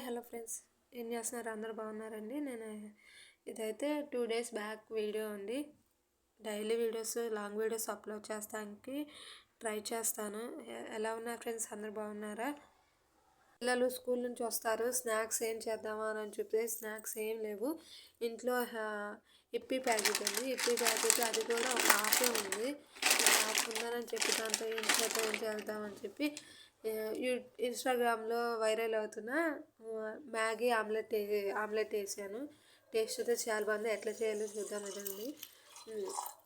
Hello friends, ఏం చేస్తున్నారు? అందరూ బాగున్నారండి. నేను ఇదైతే 2 డేస్ బ్యాక్ వీడియో అండి. Daily videos, long videos upload చేస్తానికి ట్రై చేస్తాను. ఎలా ఉన్నారు ఫ్రెండ్స్? అందరు బాగున్నారా? పిల్లలు స్కూల్ నుంచి వస్తారు, స్నాక్స్ ఏం చేద్దామా అని చెప్పి స్నాక్స్ ఏం లేవు ఇంట్లో. ఇప్పి ప్యాకెట్ ఉంది, ఇప్పి ప్యాకెట్ అది కూడా ఒక హాఫే ఉంది. హాఫ్ ఉందని చెప్పి దాంతో ఏం చేద్దామని చెప్పి ఇన్స్టాగ్రామ్లో వైరల్ అవుతున్న మ్యాగీ ఆమ్లెట్ వేసాను. టేస్ట్ అయితే చాలా బాగుంది. ఎట్లా చేయాలో చూద్దాం ఇదండి.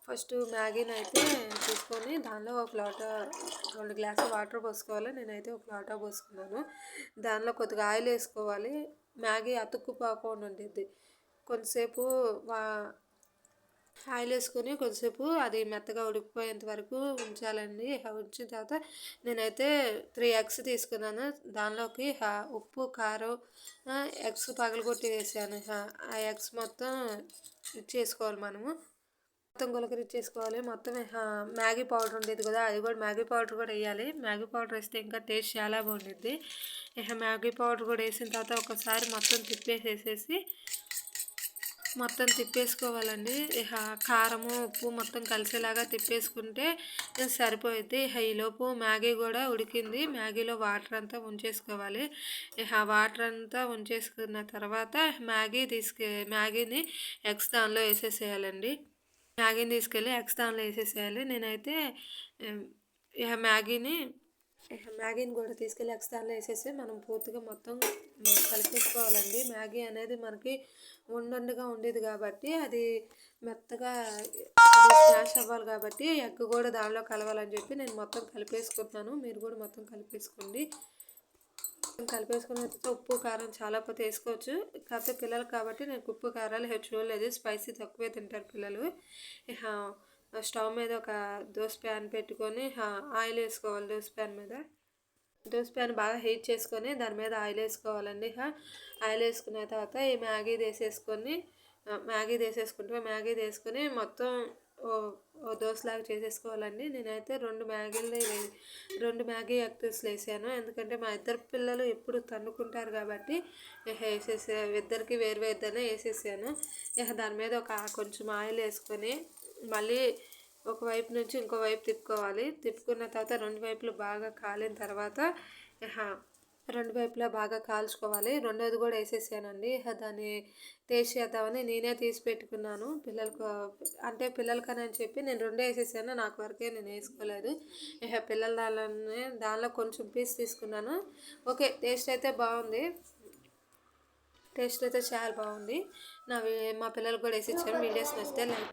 ఫస్ట్ మ్యాగీని అయితే తీసుకొని దానిలో ఒక లోటా 2 గ్లాసులు వాటర్ పోసుకోవాలి. నేనైతే ఒక లోటా పోసుకున్నాను. దానిలో కొద్దిగా ఆయిల్ వేసుకోవాలి. మ్యాగీ అతుక్కుపోకుండా ఉంటుంది. కొంతసేపు ఆయిల్ వేసుకొని కొంచెంసేపు అది మెత్తగా ఉడికిపోయేంత వరకు ఉంచాలండి. ఉంచిన తర్వాత నేనైతే 3 ఎగ్స్ తీసుకున్నాను. దానిలోకి ఉప్పు, కారం, ఎగ్స్ పగలగొట్టి వేసాను. ఆ ఎగ్స్ మొత్తం ఇచ్చేసుకోవాలి. మొత్తం గులకరిచ్చేసుకోవాలి. మొత్తం మ్యాగీ పౌడర్ ఉండేది కదా, అది కూడా మ్యాగీ పౌడర్ కూడా వేయాలి. మ్యాగీ పౌడర్ వేస్తే ఇంకా టేస్ట్ చాలా బాగుంటుంది. మ్యాగీ పౌడర్ కూడా వేసిన తర్వాత ఒకసారి మొత్తం తిప్పేసుకోవాలండి. కారము, ఉప్పు మొత్తం కలిసేలాగా తిప్పేసుకుంటే సరిపోయింది. ఈలోపు మ్యాగీ కూడా ఉడికింది. మ్యాగీలో వాటర్ అంతా ఉంచేసుకోవాలి. వాటర్ అంతా ఉంచేసుకున్న తర్వాత మ్యాగీని ఎగ్స్ దానిలో వేసేసేయాలండి. మ్యాగీని తీసుకెళ్ళి ఎగ్స్ దానిలో వేసేసేయాలి. నేనైతే మ్యాగీని కూడా తీసుకెళ్ళి ఎగ్స్ దానిలో వేసేసి మనం పూర్తిగా మొత్తం కలిపేసుకోవాలండి. మ్యాగీ అనేది మనకి ఉండగా ఉండేది కాబట్టి అది మెత్తగా స్మాష్ అవ్వాలి కాబట్టి ఎగ్ కూడా దానిలో కలవాలని చెప్పి నేను మొత్తం కలిపేసుకుంటున్నాను. మీరు కూడా మొత్తం కలిపేసుకోండి. కలిపేసుకున్న తర్వాత ఉప్పు, కారం చాలా పోతే వేసుకోవచ్చు. కాకపోతే పిల్లలు కాబట్టి నేను ఉప్పు, కారాలు చూడలేదు. స్పైసీ తక్కువే తింటారు పిల్లలు. స్టవ్ మీద ఒక దోశ ప్యాన్ పెట్టుకొని ఆయిల్ వేసుకోవాలి. దోశ ప్యాన్ బాగా హీట్ చేసుకొని దాని మీద ఆయిల్ వేసుకోవాలండి. ఆయిల్ వేసుకున్న తర్వాత ఈ మ్యాగీ వేసుకొని మొత్తం దోశలాగా చేసేసుకోవాలండి. నేనైతే 2 మ్యాగీ ఎగ్స్ వేసాను. ఎందుకంటే మా ఇద్దరు పిల్లలు ఎప్పుడు తన్నుకుంటారు కాబట్టి ఇద్దరికి వేరువేరుగానే వేసేసాను. దాని మీద కొంచెం ఆయిల్ వేసుకొని మళ్ళీ ఒకవైపు నుంచి ఇంకో వైపు తిప్పుకోవాలి. తిప్పుకున్న తర్వాత 2 వైపులు బాగా కాలిన తర్వాత 2 వైపులా బాగా కాల్చుకోవాలి. రెండోది కూడా వేసేసానండి. దాన్ని టేస్ట్ చేద్దామని నేనే తీసి పెట్టుకున్నాను. పిల్లలకని అని చెప్పి నేను 2 వేసేసాను. నాకు వరకే నేను వేసుకోలేదు. దానిలో కొంచెం పీస్ తీసుకున్నాను. ఓకే, టేస్ట్ అయితే బాగుంది. టేస్ట్ అయితే చాలా బాగుంది. మా పిల్లలకు కూడా వేసి ఇచ్చాను. వీడియోస్ నచ్చితే లైక్